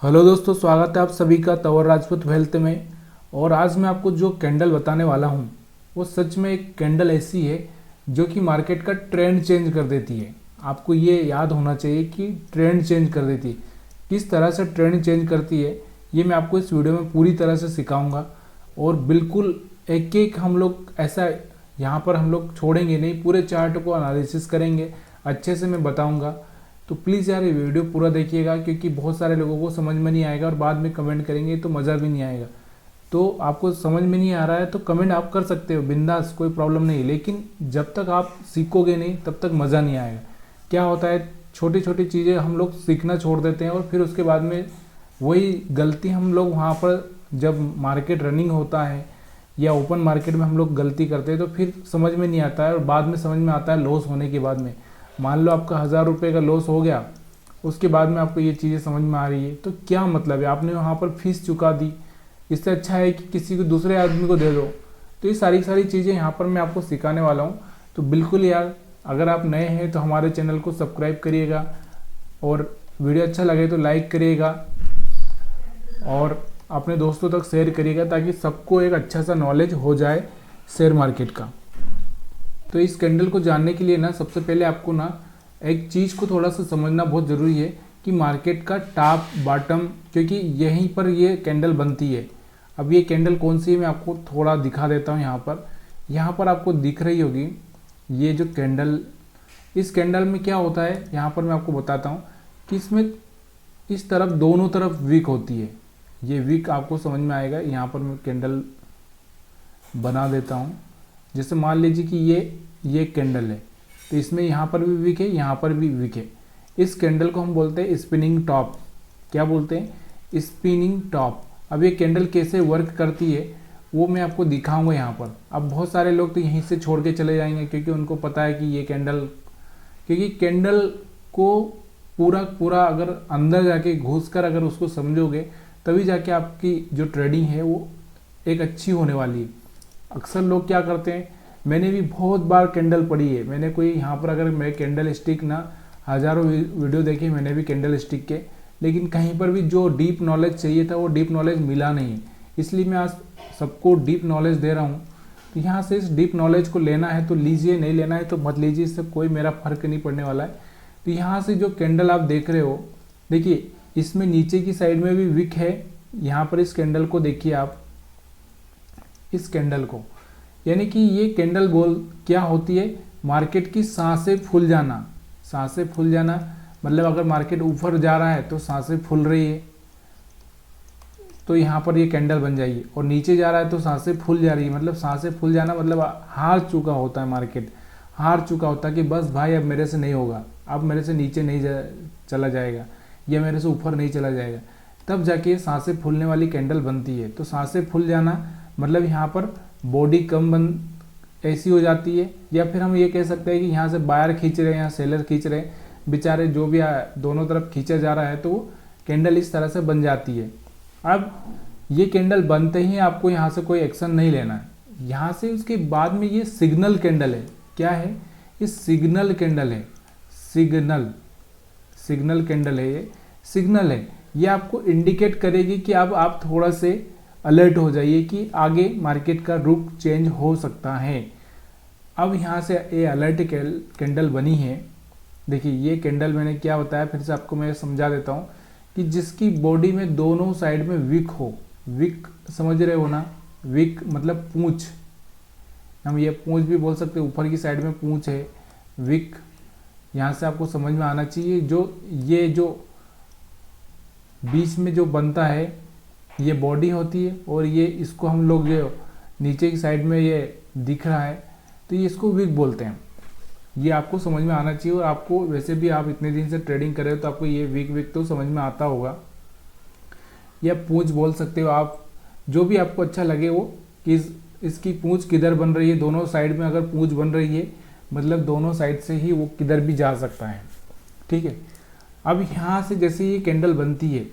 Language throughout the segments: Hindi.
हेलो दोस्तों, स्वागत है आप सभी का तंवर राजपूत वेल्थ में। और आज मैं आपको जो कैंडल बताने वाला हूँ वो सच में एक कैंडल ऐसी है जो कि मार्केट का ट्रेंड चेंज कर देती है। आपको ये याद होना चाहिए कि ट्रेंड चेंज कर देती है। किस तरह से ट्रेंड चेंज करती है ये मैं आपको इस वीडियो में पूरी तरह से सिखाऊंगा। और बिल्कुल एक एक हम लोग ऐसा यहाँ पर हम लोग छोड़ेंगे नहीं, पूरे चार्ट को एनालिसिस करेंगे, अच्छे से मैं बताऊंगा। तो प्लीज़ यार ये वीडियो पूरा देखिएगा, क्योंकि बहुत सारे लोगों को समझ में नहीं आएगा और बाद में कमेंट करेंगे तो मज़ा भी नहीं आएगा। तो आपको समझ में नहीं आ रहा है तो कमेंट आप कर सकते हो बिंदास, कोई प्रॉब्लम नहीं, लेकिन जब तक आप सीखोगे नहीं तब तक मज़ा नहीं आएगा। क्या होता है, छोटी छोटी चीज़ें हम लोग सीखना छोड़ देते हैं और फिर उसके बाद में वही गलती हम लोग वहाँ पर जब मार्केट रनिंग होता है या ओपन मार्केट में हम लोग गलती करते हैं तो फिर समझ में नहीं आता है और बाद में समझ में आता है लॉस होने के बाद में। मान लो आपका 1000 रुपये का लॉस हो गया, उसके बाद में आपको ये चीज़ें समझ में आ रही है तो क्या मतलब है, आपने वहाँ पर फीस चुका दी। इससे अच्छा है कि किसी को दूसरे आदमी को दे दो। तो ये सारी सारी चीज़ें यहाँ पर मैं आपको सिखाने वाला हूँ। तो बिल्कुल यार, अगर आप नए हैं तो हमारे चैनल को सब्सक्राइब करिएगा और वीडियो अच्छा लगे तो लाइक करिएगा और अपने दोस्तों तक शेयर करिएगा ताकि सबको एक अच्छा सा नॉलेज हो जाए शेयर मार्केट का। तो इस कैंडल को जानने के लिए ना सबसे पहले आपको ना एक चीज़ को थोड़ा सा समझना बहुत ज़रूरी है कि मार्केट का टॉप बॉटम, क्योंकि यहीं पर ये कैंडल बनती है। अब ये कैंडल कौन सी है मैं आपको थोड़ा दिखा देता हूँ। यहाँ पर आपको दिख रही होगी ये जो कैंडल। इस कैंडल में क्या होता है यहाँ पर मैं आपको बताता हूँ कि इसमें इस तरफ दोनों तरफ विक होती है। ये विक आपको समझ में आएगा। यहाँ पर मैं कैंडल बना देता हूँ। जैसे मान लीजिए कि ये कैंडल है तो इसमें यहाँ पर भी विक है, यहाँ पर भी विक है। इस कैंडल को हम बोलते हैं स्पिनिंग टॉप। क्या बोलते हैं? Spinning top. अब ये कैंडल कैसे वर्क करती है वो मैं आपको दिखाऊंगा यहाँ पर। अब बहुत सारे लोग तो यहीं से छोड़ के चले जाएंगे क्योंकि उनको पता है कि ये कैंडल, क्योंकि कैंडल को पूरा पूरा अगर अंदर जाके घुस कर अगर उसको समझोगे तभी जाके आपकी जो ट्रेडिंग है वो एक अच्छी होने वाली है। अक्सर लोग क्या करते हैं, मैंने भी बहुत बार कैंडल पढ़ी है। मैंने कोई यहाँ पर अगर मैं कैंडल स्टिक ना हज़ारों वीडियो देखे मैंने भी कैंडल स्टिक के, लेकिन कहीं पर भी जो डीप नॉलेज चाहिए था वो डीप नॉलेज मिला नहीं। इसलिए मैं आज सबको डीप नॉलेज दे रहा हूँ। तो यहाँ से इस डीप नॉलेज को लेना है तो लीजिए, नहीं लेना है तो मत लीजिए, इससे कोई मेरा फ़र्क नहीं पड़ने वाला है। तो यहाँ से जो कैंडल आप देख रहे हो, देखिए इसमें नीचे की साइड में भी विक है। यहाँ पर इस कैंडल को देखिए आप, इस कैंडल को, यानी कि ये कैंडल बोल क्या होती है, मार्केट की सांसें फूल जाना। सांसें फूल जाना मतलब अगर मार्केट ऊपर जा रहा है तो सांसें फूल रही है तो यहाँ पर ये कैंडल बन जाएगी, और नीचे जा रहा है तो सांसें फूल जा रही है। मतलब सांसें फूल जाना मतलब हार चुका होता है मार्केट, हार चुका होता है कि बस भाई अब मेरे से नहीं होगा, अब मेरे से नीचे नहीं चला जाएगा या मेरे से ऊपर नहीं चला जाएगा, तब जाके सांसें फूलने वाली कैंडल बनती है। तो सांसें फूल जाना मतलब यहाँ पर बॉडी कम बन ऐसी हो जाती है, या फिर हम ये कह सकते हैं कि यहाँ से बायर खींच रहे हैं, यहाँ सेलर खींच रहे हैं, बेचारे जो भी दोनों तरफ खींचा जा रहा है तो वो कैंडल इस तरह से बन जाती है। अब ये कैंडल बनते ही आपको यहाँ से कोई एक्शन नहीं लेना है। यहाँ से उसके बाद में ये सिग्नल कैंडल है। क्या है? ये सिग्नल कैंडल है। सिग्नल कैंडल है, ये सिग्नल है। ये आपको इंडिकेट करेगी कि अब आप थोड़ा से अलर्ट हो जाइए कि आगे मार्केट का रुख चेंज हो सकता है। अब यहाँ से ये अलर्ट कैंडल बनी है। देखिए ये कैंडल मैंने क्या बताया, फिर से आपको मैं समझा देता हूँ कि जिसकी बॉडी में दोनों साइड में विक हो। विक समझ रहे हो ना? विक मतलब पूंछ, हम ये पूंछ भी बोल सकते हैं, ऊपर की साइड में पूंछ है विक। यहाँ से आपको समझ में आना चाहिए ये जो बीच में जो बनता है ये बॉडी होती है, और ये इसको हम लोग जो नीचे की साइड में ये दिख रहा है तो ये इसको विक बोलते हैं। ये आपको समझ में आना चाहिए। और आपको वैसे भी आप इतने दिन से ट्रेडिंग कर रहे हो तो आपको ये विक तो समझ में आता होगा, या पूंछ बोल सकते हो आप, जो भी आपको अच्छा लगे वो। कि इसकी पूंछ किधर बन रही है, दोनों साइड में अगर पूंछ बन रही है मतलब दोनों साइड से ही वो किधर भी जा सकता है। ठीक है। अब यहाँ से जैसे ये कैंडल बनती है,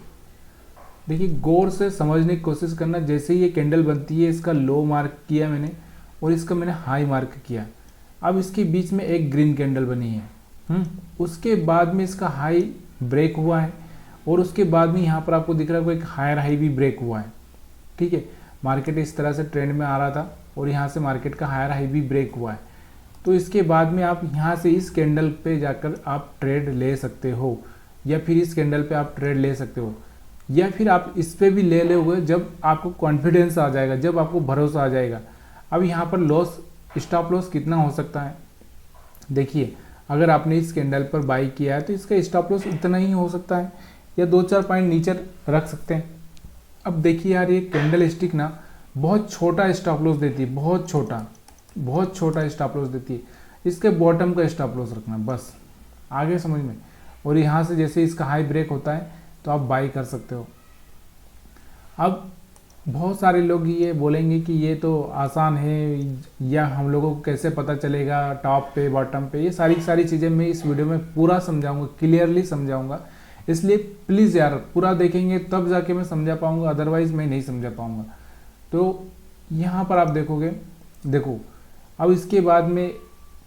देखिए गौर से समझने की कोशिश करना। जैसे ये कैंडल बनती है, इसका लो मार्क किया मैंने और इसका मैंने हाई मार्क किया। अब इसके बीच में एक ग्रीन कैंडल बनी है। उसके बाद में इसका हाई ब्रेक हुआ है और उसके बाद में यहाँ पर आपको दिख रहा है कोई एक हायर हाई भी ब्रेक हुआ है। ठीक है, मार्केट इस तरह से ट्रेंड में आ रहा था और यहाँ से मार्केट का हायर हाई भी ब्रेक हुआ है। तो इसके बाद में आप यहाँ से इस कैंडल पे जाकर आप ट्रेड ले सकते हो, या फिर इस कैंडल पे आप ट्रेड ले सकते हो, या फिर आप इस पे भी ले लोगे जब आपको कॉन्फिडेंस आ जाएगा, जब आपको भरोसा आ जाएगा। अब यहाँ पर लॉस, स्टॉप लॉस कितना हो सकता है, देखिए अगर आपने इस कैंडल पर बाई किया है तो इसका स्टॉप लॉस इतना ही हो सकता है, या 2-4 पॉइंट नीचे रख सकते हैं। अब देखिए यार, ये कैंडल स्टिक ना बहुत छोटा स्टॉप लॉस देती है, बहुत छोटा स्टॉप लॉस देती है। इसके बॉटम का स्टॉप लॉस रखना बस, आगे समझ में। और यहाँ से जैसे इसका हाई ब्रेक होता है तो आप बाई कर सकते हो। अब बहुत सारे लोग ये बोलेंगे कि ये तो आसान है, या हम लोगों को कैसे पता चलेगा टॉप पे बॉटम पे। ये सारी चीज़ें मैं इस वीडियो में पूरा समझाऊंगा, क्लियरली समझाऊंगा। इसलिए प्लीज़ यार पूरा देखेंगे तब जाके मैं समझा पाऊंगा, अदरवाइज मैं नहीं समझा पाऊंगा। तो यहाँ पर आप देखोगे, देखो अब इसके बाद में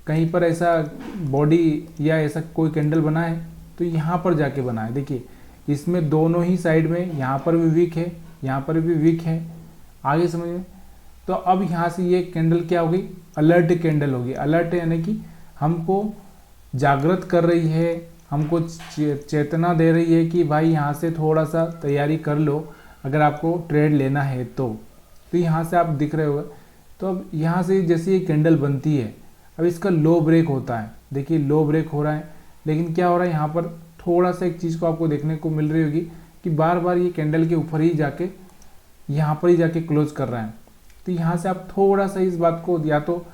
कहीं पर ऐसा बॉडी या ऐसा कोई कैंडल बना है तो यहाँ पर जाके बना है। देखिए इसमें दोनों ही साइड में, यहाँ पर भी वीक है, यहाँ पर भी वीक है, आगे समझ में। तो अब यहाँ से ये कैंडल क्या होगी, अलर्ट कैंडल होगी। अलर्ट यानी कि हमको जागृत कर रही है, हमको चेतना दे रही है कि भाई यहाँ से थोड़ा सा तैयारी कर लो अगर आपको ट्रेड लेना है तो यहाँ से आप दिख रहे होगा। तो अब यहाँ से जैसे ये कैंडल बनती है, अब इसका लो ब्रेक होता है। देखिए लो ब्रेक हो रहा है, लेकिन क्या हो रहा है यहाँ पर थोड़ा सा एक चीज़ को आपको देखने को मिल रही होगी कि बार बार ये कैंडल के ऊपर ही जाके यहाँ पर ही जाके क्लोज कर रहा है। तो यहाँ से आप थोड़ा सा इस बात को, या तो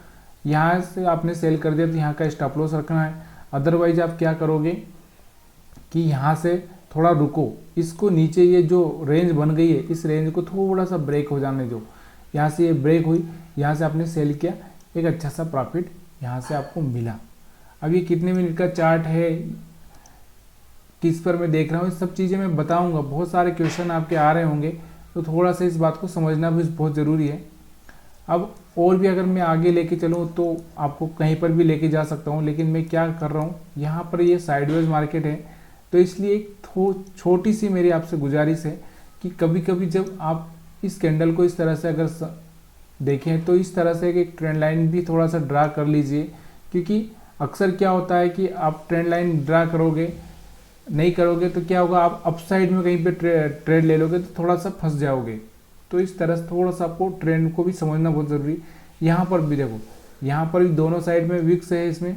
यहाँ से आपने सेल कर दिया तो यहाँ का स्टॉप लॉस रखना है। अदरवाइज आप क्या करोगे कि यहाँ से थोड़ा रुको, इसको नीचे ये जो रेंज बन गई है इस रेंज को थोड़ा सा ब्रेक हो जाने दो। यहाँ से ये ब्रेक हुई, यहाँ से आपने सेल किया, एक अच्छा सा प्रॉफिट यहाँ से आपको मिला। अब ये कितने मिनट का चार्ट है, किस पर मैं देख रहा हूँ, इस सब चीज़ें मैं बताऊंगा। बहुत सारे क्वेश्चन आपके आ रहे होंगे, तो थोड़ा सा इस बात को समझना भी बहुत ज़रूरी है। अब और भी अगर मैं आगे लेके चलूँ तो आपको कहीं पर भी लेके जा सकता हूँ, लेकिन मैं क्या कर रहा हूँ, यहाँ पर ये साइडवेज मार्केट है, तो इसलिए एक छोटी सी मेरी आपसे गुजारिश है कि कभी कभी जब आप इस कैंडल को इस तरह से अगर देखें तो इस तरह से एक ट्रेंड लाइन भी थोड़ा सा ड्रा कर लीजिए। क्योंकि अक्सर क्या होता है कि आप ट्रेंड लाइन ड्रा नहीं करोगे तो क्या होगा, आप अपसाइड में कहीं पे ट्रेड ले लोगे तो थोड़ा सा फंस जाओगे। तो इस तरह से थोड़ा सा आपको ट्रेंड को भी समझना बहुत ज़रूरी। यहाँ पर भी देखो, यहाँ पर भी दोनों साइड में विक्स है इसमें,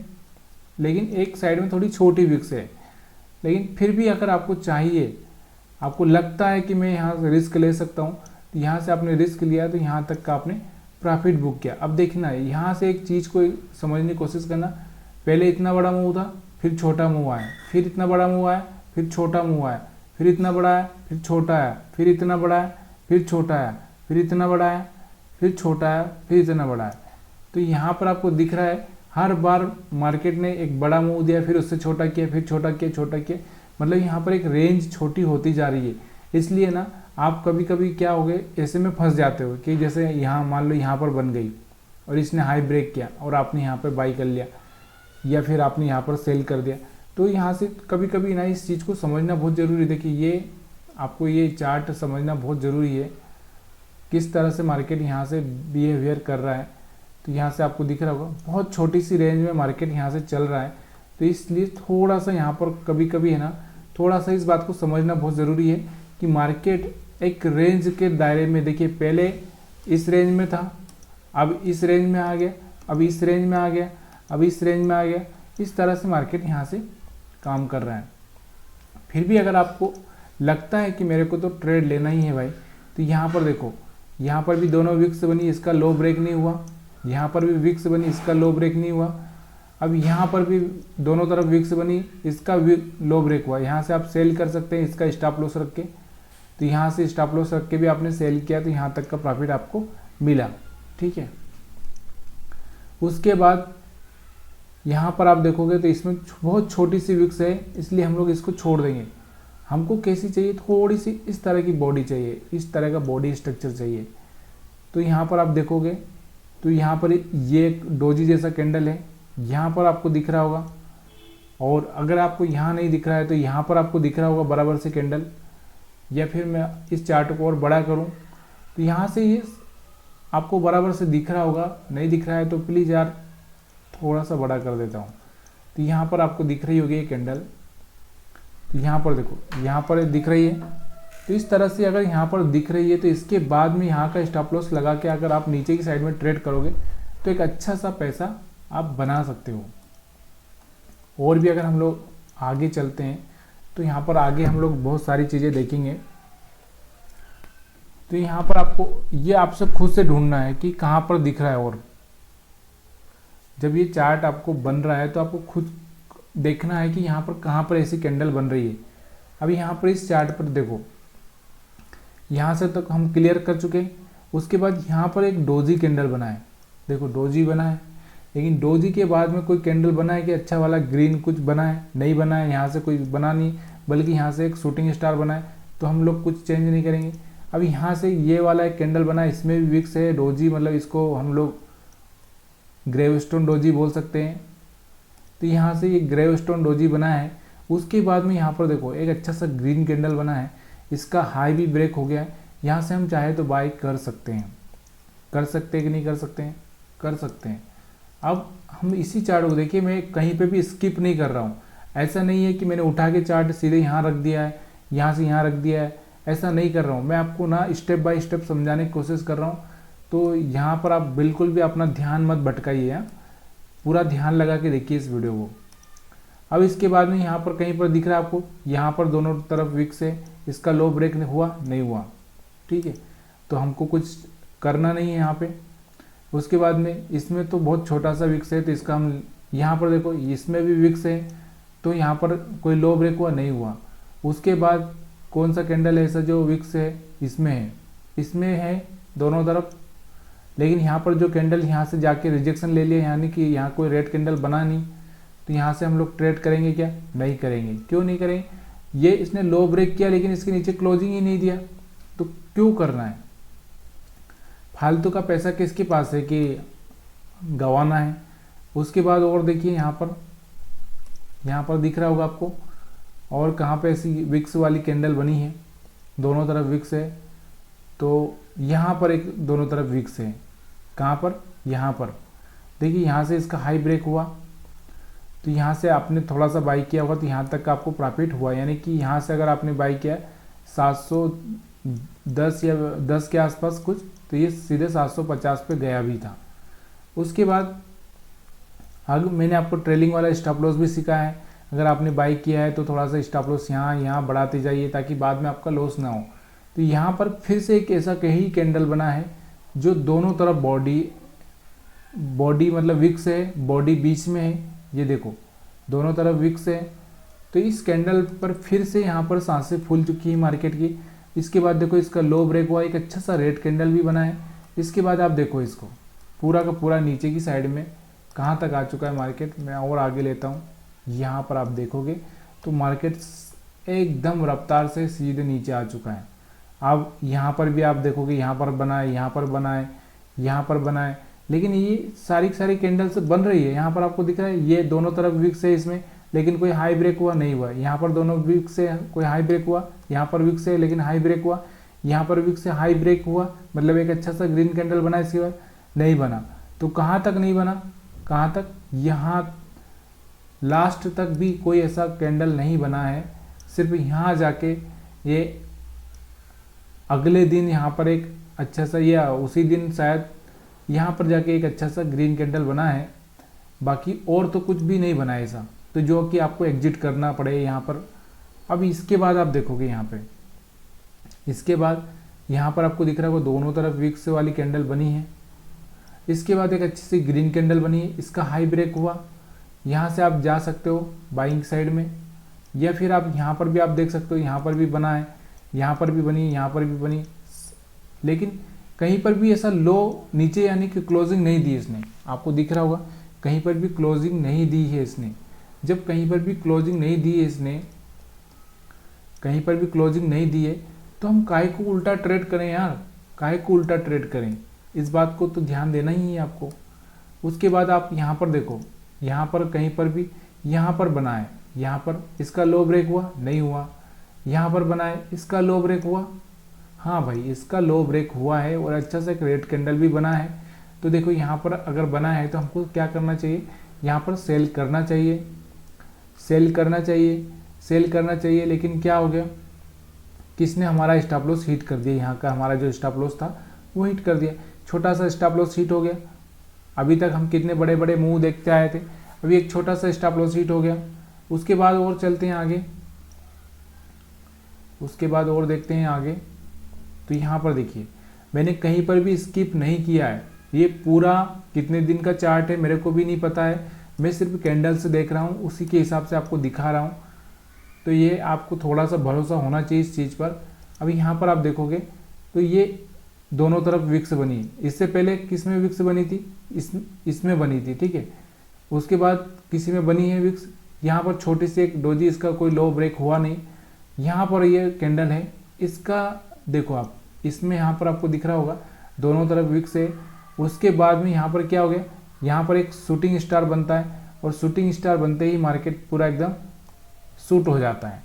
लेकिन एक साइड में थोड़ी छोटी विक्स है। लेकिन फिर भी अगर आपको चाहिए, आपको लगता है कि मैं यहाँ से रिस्क ले सकता हूँ, तो यहाँ से आपने रिस्क लिया तो यहाँ तक का आपने प्रॉफिट बुक किया। अब देखना है, यहाँ से एक चीज़ को समझने की कोशिश करना, पहले इतना बड़ा मूव था, फिर छोटा मूव आया, फिर इतना बड़ा मूव आया, फिर छोटा मूव आया, फिर इतना बड़ा आया, फिर छोटा आया, फिर इतना बड़ा आया, फिर छोटा आया, फिर इतना बड़ा आया, फिर छोटा आया, फिर इतना बड़ा आया। तो यहाँ पर आपको दिख रहा है हर बार मार्केट ने एक बड़ा मूव दिया, फिर उससे छोटा किया, फिर छोटा किया, छोटा किया, मतलब यहाँ पर एक रेंज छोटी होती जा रही है। इसलिए ना आप कभी कभी क्या हो गए, ऐसे में फंस जाते हो कि जैसे यहाँ मान लो यहाँ पर बन गई और इसने हाई ब्रेक किया और आपने यहाँ पर बाई कर लिया, या फिर आपने यहाँ पर सेल कर दिया। तो यहाँ से कभी कभी ना इस चीज़ को समझना बहुत ज़रूरी है। देखिए ये आपको ये चार्ट समझना बहुत ज़रूरी है, किस तरह से मार्केट यहाँ से बिहेवियर कर रहा है। तो यहाँ से आपको दिख रहा होगा बहुत छोटी सी रेंज में मार्केट यहाँ से चल रहा है। तो इसलिए थोड़ा सा यहाँ पर कभी कभी है ना, थोड़ा सा इस बात को समझना बहुत ज़रूरी है कि मार्केट एक रेंज के दायरे में, देखिए पहले इस रेंज में था, अब इस रेंज में आ गया, अब इस रेंज में आ गया, अब इस रेंज में आ गया। इस तरह से मार्केट यहाँ से काम कर रहा है। फिर भी अगर आपको लगता है कि मेरे को तो ट्रेड लेना ही है भाई, तो यहाँ पर देखो, यहाँ पर भी दोनों विक्स बनी, इसका लो ब्रेक नहीं हुआ, यहाँ पर भी विक्स बनी, इसका लो ब्रेक नहीं हुआ। अब यहाँ पर भी दोनों तरफ विक्स बनी, इसका लो ब्रेक हुआ। यहाँ से आप सेल कर सकते हैं इसका स्टॉप लॉस रख के। तो यहाँ से स्टॉप लॉस रख के भी आपने सेल किया तो यहाँ तक का प्रॉफिट आपको मिला, ठीक है। उसके बाद यहाँ पर आप देखोगे तो इसमें बहुत छोटी सी विक्स है, इसलिए हम लोग इसको छोड़ देंगे। हमको कैसी चाहिए, थोड़ी सी इस तरह की बॉडी चाहिए, इस तरह का बॉडी स्ट्रक्चर चाहिए। तो यहाँ पर आप देखोगे तो यहाँ पर ये एक डोजी जैसा कैंडल है, यहाँ पर आपको दिख रहा होगा और अगर आपको यहाँ नहीं दिख रहा है तो यहाँ पर आपको दिख रहा होगा बराबर से कैंडल, या फिर मैं इस चार्ट को और बड़ा करूँ तो यहाँ से ये आपको बराबर से दिख रहा होगा। नहीं दिख रहा है तो प्लीज़ यार थोड़ा सा बड़ा कर देता हूँ। तो यहाँ पर आपको दिख रही होगी ये कैंडल, तो यहाँ पर देखो, यहाँ पर दिख रही है। तो इस तरह से अगर यहाँ पर दिख रही है तो इसके बाद में यहाँ का स्टॉप लॉस लगा के अगर आप नीचे की साइड में ट्रेड करोगे तो एक अच्छा सा पैसा आप बना सकते हो। और भी अगर हम लोग आगे चलते हैं तो यहाँ पर आगे हम लोग बहुत सारी चीज़ें देखेंगे। तो यहाँ पर आपको ये आपसे खुद से ढूंढना है कि कहाँ पर दिख रहा है। और जब ये चार्ट आपको बन रहा है तो आपको खुद देखना है कि यहाँ पर कहाँ पर ऐसी कैंडल बन रही है। अभी यहाँ पर इस चार्ट पर देखो, यहाँ से तक हम क्लियर कर चुके हैं। उसके बाद यहाँ पर एक डोजी कैंडल बना है, देखो डोजी बना है, लेकिन डोजी के बाद में कोई कैंडल बना है कि अच्छा वाला ग्रीन कुछ बना है? नहीं बना है। यहाँ से कोई बना नहीं, बल्कि यहाँ से एक शूटिंग स्टार बना है। तो हम लोग कुछ चेंज नहीं करेंगे। अब यहाँ से ये वाला एक कैंडल बना है, इसमें भी विक्स है डोजी, मतलब इसको हम लोग ग्रेवस्टोन डोजी बोल सकते हैं। तो यहाँ से ये ग्रेवस्टोन डोजी बना है। उसके बाद में यहाँ पर देखो एक अच्छा सा ग्रीन कैंडल बना है, इसका हाई भी ब्रेक हो गया है। यहाँ से हम चाहे तो बाई कर सकते हैं। कर सकते हैं कि नहीं कर सकते हैं? कर सकते हैं। अब हम इसी चार्ट को देखिए, मैं कहीं पे भी स्किप नहीं कर रहा हूँ। ऐसा नहीं है कि मैंने उठा के चार्ट सीधे यहाँ रख दिया है, यहाँ से यहाँ रख दिया है, ऐसा नहीं कर रहा हूँ। मैं आपको ना स्टेप बाय स्टेप समझाने की कोशिश कर रहा हूँ। तो यहाँ पर आप बिल्कुल भी अपना ध्यान मत भटकाइए, यहाँ पूरा ध्यान लगा के देखिए इस वीडियो को। अब इसके बाद में यहाँ पर कहीं पर दिख रहा है आपको, यहाँ पर दोनों तरफ विक्स है, इसका लो ब्रेक हुआ नहीं हुआ, ठीक है। तो हमको कुछ करना नहीं है यहाँ पे। उसके बाद में इसमें तो बहुत छोटा सा विक्स है, तो इसका हम यहाँ पर देखो इसमें भी विक्स है, तो यहाँ पर कोई लो ब्रेक हुआ नहीं हुआ। उसके बाद कौन सा कैंडल है ऐसा जो विक्स है? इसमें है दोनों तरफ। लेकिन यहाँ पर जो कैंडल यहाँ से जाके रिजेक्शन ले लिया, यानी कि यहाँ कोई रेड कैंडल बना नहीं, तो यहाँ से हम लोग ट्रेड करेंगे क्या? नहीं करेंगे। क्यों नहीं करेंगे? ये इसने लो ब्रेक किया लेकिन इसके नीचे क्लोजिंग ही नहीं दिया, तो क्यों करना है? फालतू का पैसा किसके पास है कि गंवाना है। उसके बाद और देखिए यहाँ पर दिख रहा होगा आपको, और कहाँ पे ऐसी विक्स वाली कैंडल बनी है, दोनों तरफ विक्स है। तो यहाँ पर एक दोनों तरफ विक्स है, कहाँ पर? यहाँ पर देखिए, यहाँ से इसका हाई ब्रेक हुआ, तो यहाँ से आपने थोड़ा सा बाई किया होगा तो यहाँ तक का आपको प्रॉफिट हुआ। यानी कि यहाँ से अगर आपने बाई किया 710 या 10 के आसपास कुछ, तो ये सीधे 750 पे गया भी था। उसके बाद अगर मैंने आपको ट्रेलिंग वाला स्टॉप लॉस भी सिखाया है। अगर आपने बाई किया है तो थोड़ा सा स्टॉप लॉस यहाँ बढ़ाते जाइए ताकि बाद में आपका लॉस ना हो। तो यहाँ पर फिर से एक ऐसा कहीं कैंडल बना है जो दोनों तरफ बॉडी मतलब विक्स है, बॉडी बीच में है, ये देखो दोनों तरफ विक्स है। तो इस कैंडल पर फिर से यहाँ पर सांसें फूल चुकी है मार्केट की। इसके बाद देखो इसका लो ब्रेक हुआ, एक अच्छा सा रेड कैंडल भी बना है। इसके बाद आप देखो इसको पूरा का पूरा नीचे की साइड में कहाँ तक आ चुका है मार्केट। मैं और आगे लेता हूँ, यहाँ पर आप देखोगे तो मार्केट एकदम रफ्तार से सीधे नीचे आ चुका है। अब यहाँ पर भी आप देखोगे, यहाँ पर बना है, यहाँ पर बना है, यहाँ पर बना है, लेकिन ये सारी कैंडल्स बन रही है। यहाँ पर आपको दिख रहा है ये दोनों तरफ विक्स है इसमें, लेकिन कोई हाई ब्रेक हुआ नहीं हुआ। यहाँ पर दोनों विक्स से कोई हाई ब्रेक हुआ, यहाँ पर विक्स है लेकिन हाई ब्रेक हुआ, यहाँ पर विक्स से हाई ब्रेक हुआ, मतलब एक अच्छा सा ग्रीन कैंडल बना, इसके बाद नहीं बना। तो कहाँ तक नहीं बना? कहाँ तक? यहाँ लास्ट तक भी कोई ऐसा कैंडल नहीं बना है। सिर्फ यहाँ जाके ये अगले दिन यहाँ पर एक अच्छा सा, या उसी दिन शायद यहाँ पर जाके एक अच्छा सा ग्रीन कैंडल बना है। बाकी और तो कुछ भी नहीं बना है ऐसा, तो जो कि आपको एग्जिट करना पड़े यहाँ पर। अब इसके बाद आप देखोगे यहाँ पे, इसके बाद यहाँ पर आपको दिख रहा है वो दोनों तरफ विक्स वाली कैंडल बनी है। इसके बाद एक अच्छी सी ग्रीन कैंडल बनी है, इसका हाई ब्रेक हुआ। यहाँ से आप जा सकते हो बाइंग साइड में, या फिर आप यहाँ पर भी आप देख सकते हो, यहाँ पर भी बना है, यहाँ पर भी बनी, यहाँ पर भी बनी, लेकिन कहीं पर भी ऐसा लो नीचे यानी कि क्लोजिंग नहीं दी इसने। आपको दिख रहा होगा कहीं पर भी क्लोजिंग नहीं दी है इसने। जब कहीं पर भी क्लोजिंग नहीं दी है इसने, कहीं पर भी क्लोजिंग नहीं दी है, तो हम काहे को उल्टा ट्रेड करें यार? काहे को उल्टा ट्रेड करें? इस बात को तो ध्यान देना ही है आपको। उसके बाद आप यहाँ पर देखो, यहाँ पर कहीं पर भी यहाँ पर बनाए, यहाँ पर इसका लो ब्रेक हुआ, नहीं हुआ, यहाँ पर बनाए, इसका लो ब्रेक हुआ, हाँ भाई इसका लो ब्रेक हुआ है और अच्छा सा एक रेड कैंडल भी बना है। तो देखो यहाँ पर अगर बना है तो हमको क्या करना चाहिए, यहाँ पर सेल करना चाहिए, सेल करना चाहिए, सेल करना चाहिए। लेकिन क्या हो गया, किसने हमारा स्टॉप लॉस हिट कर दिया, यहाँ का हमारा जो स्टॉप लॉस था वो हिट कर दिया, छोटा सा स्टॉप लॉस हिट हो गया। अभी तक हम कितने बड़े बड़े मूव देखते आए थे, अभी एक छोटा सा स्टॉप लॉस हिट हो गया। उसके बाद और चलते हैं आगे, उसके बाद और देखते हैं आगे। तो यहाँ पर देखिए मैंने कहीं पर भी स्किप नहीं किया है, ये पूरा कितने दिन का चार्ट है मेरे को भी नहीं पता है, मैं सिर्फ कैंडल से देख रहा हूँ, उसी के हिसाब से आपको दिखा रहा हूँ। तो ये आपको थोड़ा सा भरोसा होना चाहिए इस चीज़ पर। अभी यहाँ पर आप देखोगे तो ये दोनों तरफ विक्स बनी है, इससे पहले किस में विक्स बनी थी, इसमें बनी थी, ठीक है। उसके बाद किसी में बनी है विक्स, यहाँ पर छोटी सी एक डोजी, इसका कोई लो ब्रेक हुआ नहीं। यहाँ पर ये कैंडल है, इसका देखो आप, इसमें यहाँ पर आपको दिख रहा होगा दोनों तरफ विक्स है। उसके बाद में यहाँ पर क्या हो गया, यहाँ पर एक शूटिंग स्टार बनता है और शूटिंग स्टार बनते ही मार्केट पूरा एकदम शूट हो जाता है।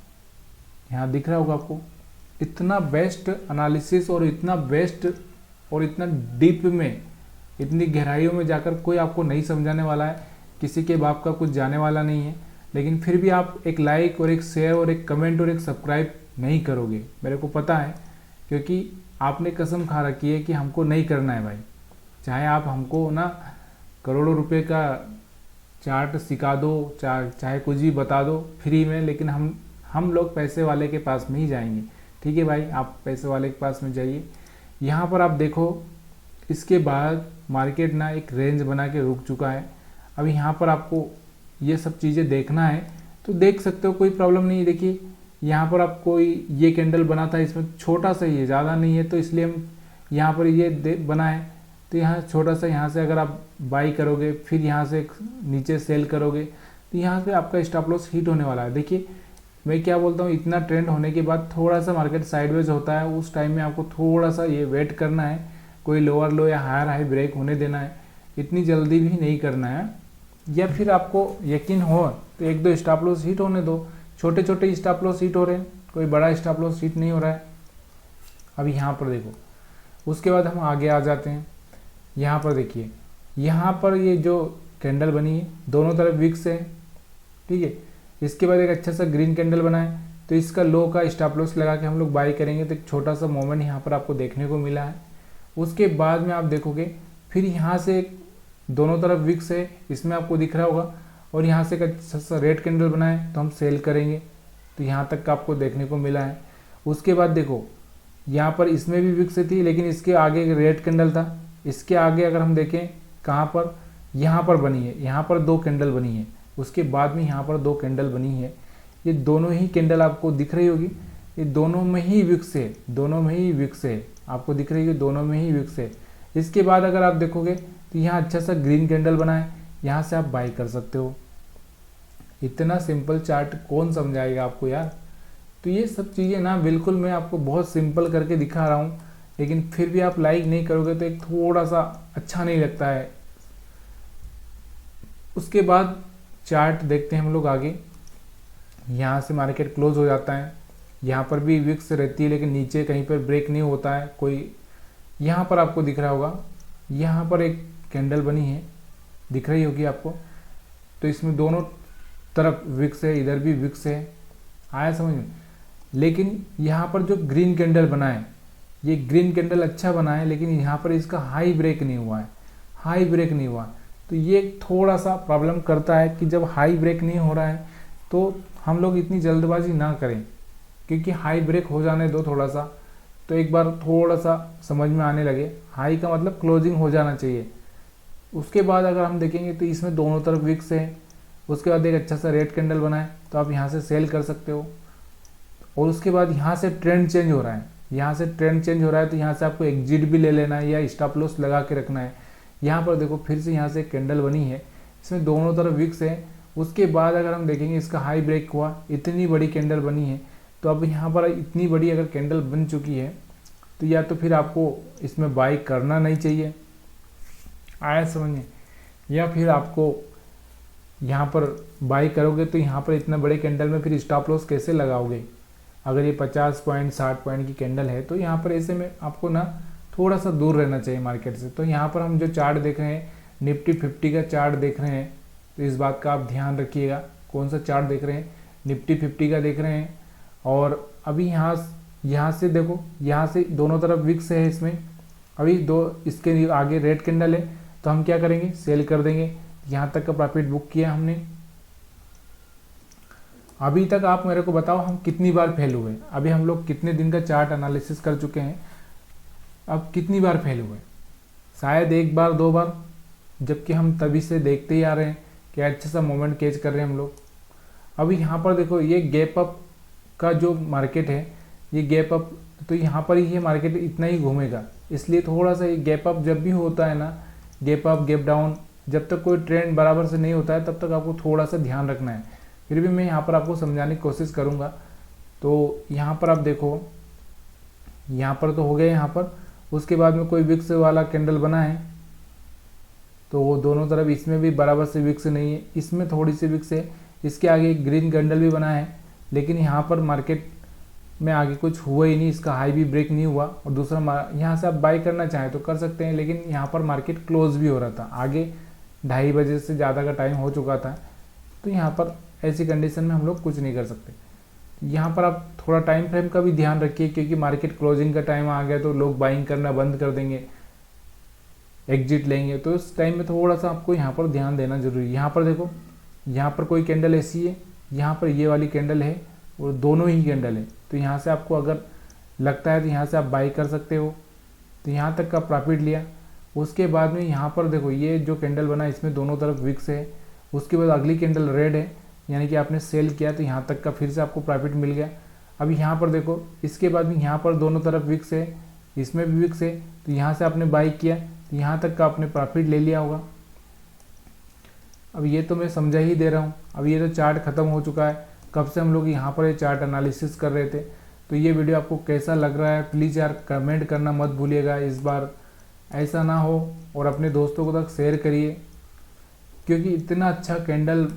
यहाँ दिख रहा होगा आपको, इतना बेस्ट एनालिसिस और इतना बेस्ट और इतना डीप में, इतनी गहराइयों में जाकर कोई आपको नहीं समझाने वाला है, किसी के बाप का कुछ जाने वाला नहीं है। लेकिन फिर भी आप एक लाइक और एक शेयर और एक कमेंट और एक सब्सक्राइब नहीं करोगे, मेरे को पता है, क्योंकि आपने कसम खा रखी है कि हमको नहीं करना है भाई। चाहे आप हमको ना करोड़ों रुपए का चार्ट सिखा दो, चाहे कुछ भी बता दो फ्री में, लेकिन हम लोग पैसे वाले के पास में ही जाएंगे, ठीक है भाई, आप पैसे वाले के पास में जाइए। यहाँ पर आप देखो, इसके बाद मार्केट ना एक रेंज बना के रुक चुका है। अब यहाँ पर आपको ये सब चीज़ें देखना है तो देख सकते हो, कोई प्रॉब्लम नहीं है। देखिए यहाँ पर आप कोई ये कैंडल बना था, इसमें छोटा सा ही है, ज़्यादा नहीं है, तो इसलिए हम यहाँ पर ये बना है। तो यहाँ छोटा सा, यहाँ से अगर आप बाई करोगे फिर यहाँ से नीचे सेल करोगे तो यहाँ पे आपका स्टॉप लॉस हिट होने वाला है। देखिए मैं क्या बोलता हूँ, इतना ट्रेंड होने के बाद थोड़ा सा मार्केट साइडवेज होता है, उस टाइम में आपको थोड़ा सा ये वेट करना है, कोई लोअर लो या हायर हाई ब्रेक होने देना है, इतनी जल्दी भी नहीं करना है। या फिर आपको यकीन हो तो एक दो स्टॉप लॉस हिट होने दो, छोटे छोटे स्टॉप लॉस हिट हो रहे हैं, कोई बड़ा स्टॉप लॉस हिट नहीं हो रहा है। अभी यहाँ पर देखो, उसके बाद हम आगे आ जाते हैं। यहाँ पर देखिए, यहाँ पर ये जो कैंडल बनी है दोनों तरफ विक्स है, ठीक है। इसके बाद एक अच्छा सा ग्रीन कैंडल बना है, तो इसका लो का स्टॉप लॉस लगा के हम लोग बाई करेंगे, तो एक छोटा सा मोमेंट यहाँ पर आपको देखने को मिला है। उसके बाद में आप देखोगे फिर यहाँ से दोनों तरफ विक्स है, इसमें आपको दिख रहा होगा, और यहाँ से एक अच्छा सा रेड कैंडल बना है, तो हम सेल करेंगे, तो यहाँ तक का आपको देखने को मिला है। उसके बाद देखो यहाँ पर इसमें भी विक्स थी, लेकिन इसके आगे एक रेड कैंडल था, इसके आगे अगर हम देखें कहाँ पर, यहाँ पर बनी है, यहाँ पर दो कैंडल बनी है, उसके बाद में यहाँ पर दो कैंडल बनी है। ये दोनों ही कैंडल आपको दिख रही होगी, ये दोनों में ही विक्स है, दोनों में ही विक्स है, आपको दिख रही है, दोनों में ही विक्स है। इसके बाद अगर आप देखोगे तो यहाँ अच्छा सा ग्रीन कैंडल बना है, यहाँ से आप बाई कर सकते हो। इतना सिंपल चार्ट कौन समझाएगा आपको यार। तो ये सब चीज़ें ना बिल्कुल मैं आपको बहुत सिंपल करके दिखा रहा हूँ, लेकिन फिर भी आप लाइक नहीं करोगे तो एक थोड़ा सा अच्छा नहीं लगता है। उसके बाद चार्ट देखते हैं हम लोग आगे। यहाँ से मार्केट क्लोज हो जाता है, यहाँ पर भी विक्स रहती है, लेकिन नीचे कहीं पर ब्रेक नहीं होता है कोई। यहाँ पर आपको दिख रहा होगा, यहाँ पर एक कैंडल बनी है, दिख रही होगी आपको, तो इसमें दोनों तरफ विक्स है, इधर भी विक्स है, आया समझ में। लेकिन यहाँ पर जो ग्रीन कैंडल बना है, ये ग्रीन कैंडल अच्छा बना है, लेकिन यहाँ पर इसका हाई ब्रेक नहीं हुआ है, हाई ब्रेक नहीं हुआ। तो ये थोड़ा सा प्रॉब्लम करता है कि जब हाई ब्रेक नहीं हो रहा है तो हम लोग इतनी जल्दबाजी ना करें, क्योंकि हाई ब्रेक हो जाने दो थोड़ा सा, तो एक बार थोड़ा सा समझ में आने लगे। हाई का मतलब क्लोजिंग हो जाना चाहिए। उसके बाद अगर हम देखेंगे तो इसमें दोनों तरफ विक्स है। उसके बाद एक अच्छा सा रेड कैंडल बना है, तो आप यहाँ से सेल कर सकते हो। और उसके बाद यहाँ से ट्रेंड चेंज हो रहा है, यहाँ से ट्रेंड चेंज हो रहा है, तो यहाँ से आपको एग्जिट भी ले लेना है या स्टॉप लॉस लगा के रखना है। यहाँ पर देखो फिर से यहाँ से कैंडल बनी है, इसमें दोनों तरफ विक्स है। उसके बाद अगर हम देखेंगे इसका हाई ब्रेक हुआ, इतनी बड़ी कैंडल बनी है, तो अब यहाँ पर इतनी बड़ी अगर कैंडल बन चुकी है तो या तो फिर आपको इसमें बाई करना नहीं चाहिए, आया समझ में, या फिर आपको यहाँ पर बाई करोगे तो यहाँ पर इतना बड़े कैंडल में फिर स्टॉप लॉस कैसे लगाओगे। अगर ये 50 पॉइंट 60 पॉइंट की कैंडल है तो यहाँ पर ऐसे में आपको ना थोड़ा सा दूर रहना चाहिए मार्केट से। तो यहाँ पर हम जो चार्ट देख रहे हैं निफ्टी 50 का चार्ट देख रहे हैं, तो इस बात का आप ध्यान रखिएगा। कौन सा चार्ट देख रहे हैं, निफ्टी 50 का देख रहे हैं। और अभी यहाँ से देखो, यहाँ से दोनों तरफ विक्स है, इसमें अभी दो इसके आगे रेड कैंडल है, तो हम क्या करेंगे, सेल कर देंगे। यहाँ तक का प्रॉफिट बुक किया हमने। अभी तक आप मेरे को बताओ हम कितनी बार फेल हुए। अभी हम लोग कितने दिन का चार्ट एनालिसिस कर चुके हैं, अब कितनी बार फेल हुए, शायद एक बार दो बार, जबकि हम तभी से देखते ही आ रहे हैं कि अच्छा सा मोमेंट कैच कर रहे हैं हम लोग। अभी यहाँ पर देखो ये गैप अप का जो मार्केट है, ये गैप अप, तो यहाँ पर ही ये मार्केट इतना ही घूमेगा। इसलिए थोड़ा सा ये गैप अप जब भी होता है ना, गैप अप गैप डाउन, जब तक कोई ट्रेंड बराबर से नहीं होता है तब तक आपको थोड़ा सा ध्यान रखना है। फिर भी मैं यहाँ पर आपको समझाने की कोशिश करूँगा। तो यहाँ पर आप देखो, यहाँ पर तो हो गया, यहाँ पर उसके बाद में कोई विक्स वाला कैंडल बना है, तो वो दोनों तरफ इसमें भी बराबर से विक्स नहीं है, इसमें थोड़ी सी विक्स है, इसके आगे एक ग्रीन कैंडल भी बना है, लेकिन यहाँ पर मार्केट में आगे कुछ हुआ ही नहीं, इसका हाई भी ब्रेक नहीं हुआ। और दूसरा यहाँ से आप बाई करना चाहें तो कर सकते हैं, लेकिन यहाँ पर मार्केट क्लोज भी हो रहा था, आगे 2:30 बजे से ज़्यादा का टाइम हो चुका था। तो यहाँ पर ऐसी कंडीशन में हम लोग कुछ नहीं कर सकते। यहाँ पर आप थोड़ा टाइम फ्रेम का भी ध्यान रखिए, क्योंकि मार्केट क्लोजिंग का टाइम आ गया तो लोग बाइंग करना बंद कर देंगे, एग्जिट लेंगे। तो इस टाइम में थोड़ा सा आपको यहाँ पर ध्यान देना जरूरी है। यहाँ पर देखो, यहाँ पर कोई कैंडल ऐसी है, यहाँ पर ये वाली कैंडल है, और दोनों ही कैंडल है। तो यहाँ से आपको अगर लगता है तो यहाँ से आप बाई कर सकते हो। तो यहाँ तक का प्रॉफिट लिया। उसके बाद में यहाँ पर देखो, ये जो कैंडल बना इसमें दोनों तरफ विक्स है, उसके बाद अगली कैंडल रेड है, यानी कि आपने सेल किया तो यहाँ तक का फिर से आपको प्रॉफिट मिल गया। अभी यहाँ पर देखो, इसके बाद में यहाँ पर दोनों तरफ विक्स है, इसमें भी विक्स है, तो यहाँ से आपने बाई किया तो यहाँ तक का आपने प्रॉफिट ले लिया होगा। अब ये तो मैं समझा ही दे रहा हूँ। अब ये तो चार्ट खत्म हो चुका है, कब से हम लोग यहाँ पर ये चार्ट एनालिसिस कर रहे थे। तो ये वीडियो आपको कैसा लग रहा है प्लीज़ यार कमेंट करना मत भूलिएगा, इस बार ऐसा ना हो, और अपने दोस्तों को तक शेयर करिए, क्योंकि इतना अच्छा कैंडल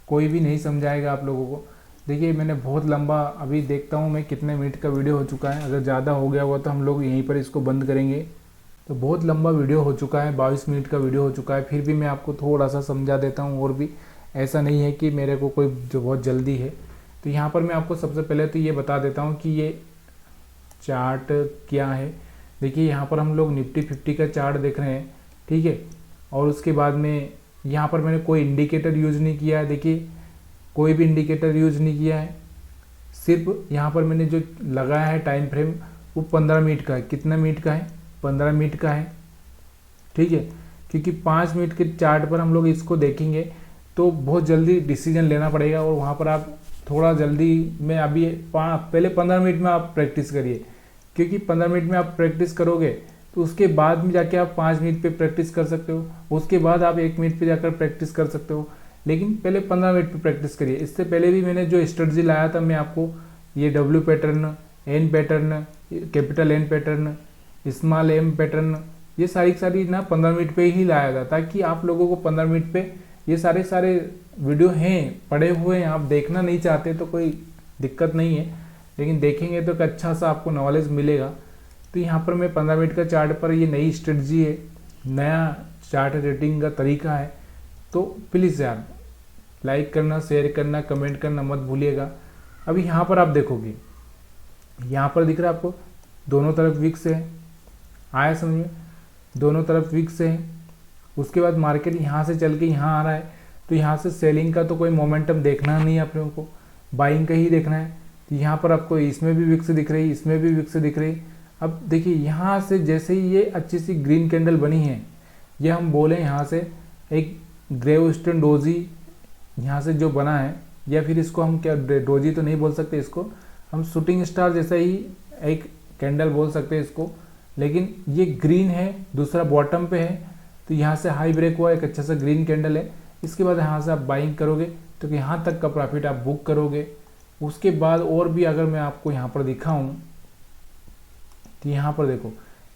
कोई भी नहीं समझाएगा आप लोगों को। देखिए मैंने बहुत लंबा, अभी देखता हूँ मैं कितने मिनट का वीडियो हो चुका है, अगर ज़्यादा हो गया हुआ तो हम लोग यहीं पर इसको बंद करेंगे। तो बहुत लंबा वीडियो हो चुका है, 22 मिनट का वीडियो हो चुका है, फिर भी मैं आपको थोड़ा सा समझा देता हूँ। और भी ऐसा नहीं है कि मेरे को कोई जो बहुत जल्दी है। तो यहाँ पर मैं आपको सबसे पहले तो ये बता देता हूँ कि ये चार्ट क्या है। देखिए यहाँ पर हम लोग निफ्टी 50 का चार्ट देख रहे हैं, ठीक है। और उसके बाद में यहाँ पर मैंने कोई इंडिकेटर यूज़ नहीं किया है, देखिए कोई भी इंडिकेटर यूज़ नहीं किया है। सिर्फ यहाँ पर मैंने जो लगाया है टाइम फ्रेम वो 15 मिनट का है। कितना मिनट का है, 15 मिनट का है, ठीक है। क्योंकि 5 मिनट के चार्ट पर हम लोग इसको देखेंगे तो बहुत जल्दी डिसीजन लेना पड़ेगा, और वहाँ पर आप थोड़ा जल्दी में अभी पहले 15 मिनट में आप प्रैक्टिस करिए, क्योंकि 15 मिनट में आप प्रैक्टिस करोगे तो उसके बाद में जाके आप 5 मिनट पे प्रैक्टिस कर सकते हो, उसके बाद आप 1 मिनट पे जाकर प्रैक्टिस कर सकते हो, लेकिन पहले 15 मिनट पे प्रैक्टिस करिए। इससे पहले भी मैंने जो स्ट्रेटजी लाया था, मैं आपको ये W pattern, N pattern, capital N pattern, small M pattern, ये सारी ना 15 मिनट पे ही लाया था, ताकि आप लोगों को 15 मिनट पे ये सारे वीडियो हैं पड़े हुए हैं, आप देखना नहीं चाहते तो कोई दिक्कत नहीं है, लेकिन देखेंगे तो एक अच्छा सा आपको नॉलेज मिलेगा। तो यहाँ पर मैं 15 मिनट का चार्ट पर, ये नई स्ट्रेटजी है, नया चार्ट रेटिंग का तरीका है, तो प्लीज़ यार लाइक करना, शेयर करना, कमेंट करना मत भूलिएगा। अभी यहाँ पर आप देखोगे, यहाँ पर दिख रहा है आपको दोनों तरफ विक्स है, आया समझ में, दोनों तरफ विक्स है। उसके बाद मार्केट यहाँ से चल के यहाँ आ रहा है, तो यहाँ से सेलिंग का तो कोई मोमेंटम देखना नहीं है अपने को, बाइंग का ही देखना है। तो यहाँ पर आपको इसमें भी विक्स दिख रही, इसमें भी विक्स दिख रही। अब देखिए यहाँ से जैसे ही ये अच्छी सी ग्रीन कैंडल बनी है, ये हम बोले यहाँ से एक ग्रेवस्टोन डोजी यहाँ से जो बना है, या फिर इसको हम क्या डोजी तो नहीं बोल सकते, इसको हम शूटिंग स्टार जैसा ही एक कैंडल बोल सकते हैं इसको, लेकिन ये ग्रीन है, दूसरा बॉटम पे है, तो यहाँ से हाई ब्रेक हुआ, एक अच्छा सा ग्रीन कैंडल है। इसके बाद यहाँ से आप बाइंग करोगे तो यहाँ तक का प्रॉफिट आप बुक करोगे। उसके बाद और भी अगर मैं आपको यहाँ पर दिखाऊं तो यहाँ पर देखो,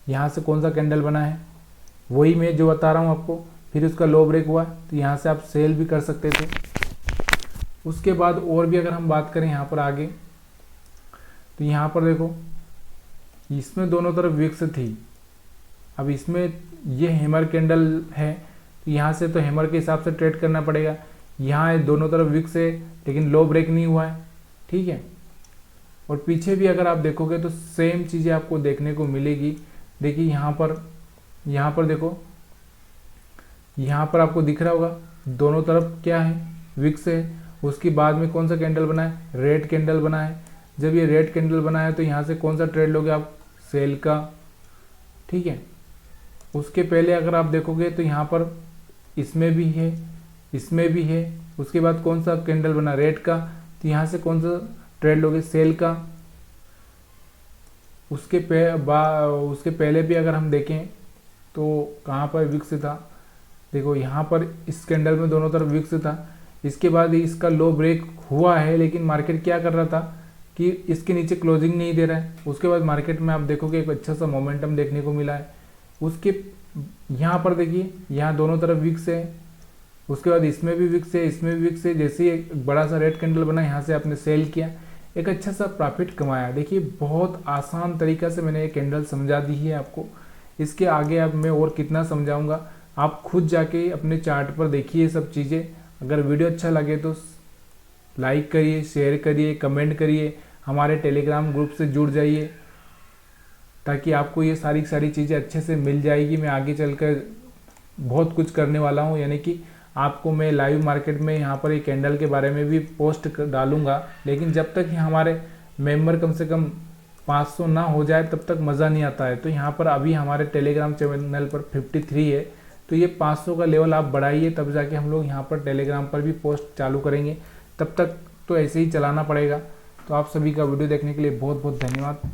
यहाँ से कौन सा कैंडल बना है, वही मैं जो बता रहा हूँ आपको। फिर उसका लो ब्रेक हुआ तो यहाँ से आप सेल भी कर सकते थे। उसके बाद और भी अगर हम बात करें यहाँ पर आगे, तो यहाँ पर देखो इसमें दोनों तरफ विक्स थी। अब इसमें ये हैमर कैंडल है, तो यहाँ से तो हैमर के हिसाब से ट्रेड करना पड़ेगा। यहाँ दोनों तरफ विक्स है लेकिन लो ब्रेक नहीं हुआ है, ठीक है। और पीछे भी अगर आप देखोगे तो सेम चीज़ें आपको देखने को मिलेगी। देखिए यहाँ पर देखो, यहाँ पर आपको दिख रहा होगा दोनों तरफ क्या है, विक्स है। उसके बाद में कौन सा कैंडल बना है, रेड कैंडल बना है। जब ये रेड कैंडल बना है तो यहाँ से कौन सा ट्रेड लोगे आप, सेल का, ठीक है। उसके पहले अगर आप देखोगे तो यहाँ पर इसमें भी है, इसमें भी है। उसके बाद कौन सा कैंडल बना, रेड का, तो यहाँ से कौन सा ट्रेड लोगे, सेल का। उसके पहले भी अगर हम देखें तो कहाँ पर विक्स था, देखो यहाँ पर इस कैंडल में दोनों तरफ विक्स था। इसके बाद इसका लो ब्रेक हुआ है, लेकिन मार्केट क्या कर रहा था कि इसके नीचे क्लोजिंग नहीं दे रहा है। उसके बाद मार्केट में आप देखोगे एक अच्छा सा मोमेंटम देखने को मिला है। उसके यहाँ पर देखिए, यहाँ दोनों तरफ विक्स है। उसके बाद इसमें भी विक्स है, इसमें भी विक्स है। जैसे ही एक बड़ा सा रेड कैंडल बना, यहाँ से आपने सेल किया, एक अच्छा सा प्रॉफिट कमाया। देखिए बहुत आसान तरीका से मैंने ये कैंडल समझा दी है आपको। इसके आगे अब मैं और कितना समझाऊंगा, आप खुद जाके अपने चार्ट पर देखिए सब चीज़ें। अगर वीडियो अच्छा लगे तो लाइक करिए, शेयर करिए, कमेंट करिए, हमारे टेलीग्राम ग्रुप से जुड़ जाइए ताकि आपको ये सारी चीज़ें अच्छे से मिल जाएगी। मैं आगे चलकर बहुत कुछ करने वाला हूँ, यानी कि आपको मैं लाइव मार्केट में यहाँ पर एक कैंडल के बारे में भी पोस्ट डालूंगा। लेकिन जब तक हमारे मेंबर कम से कम 500 ना हो जाए तब तक मज़ा नहीं आता है। तो यहाँ पर अभी हमारे टेलीग्राम चैनल पर 53 है, तो ये 500 का लेवल आप बढ़ाइए, तब जाके हम लोग यहाँ पर टेलीग्राम पर भी पोस्ट चालू करेंगे। तब तक तो ऐसे ही चलाना पड़ेगा। तो आप सभी का वीडियो देखने के लिए बहुत बहुत धन्यवाद।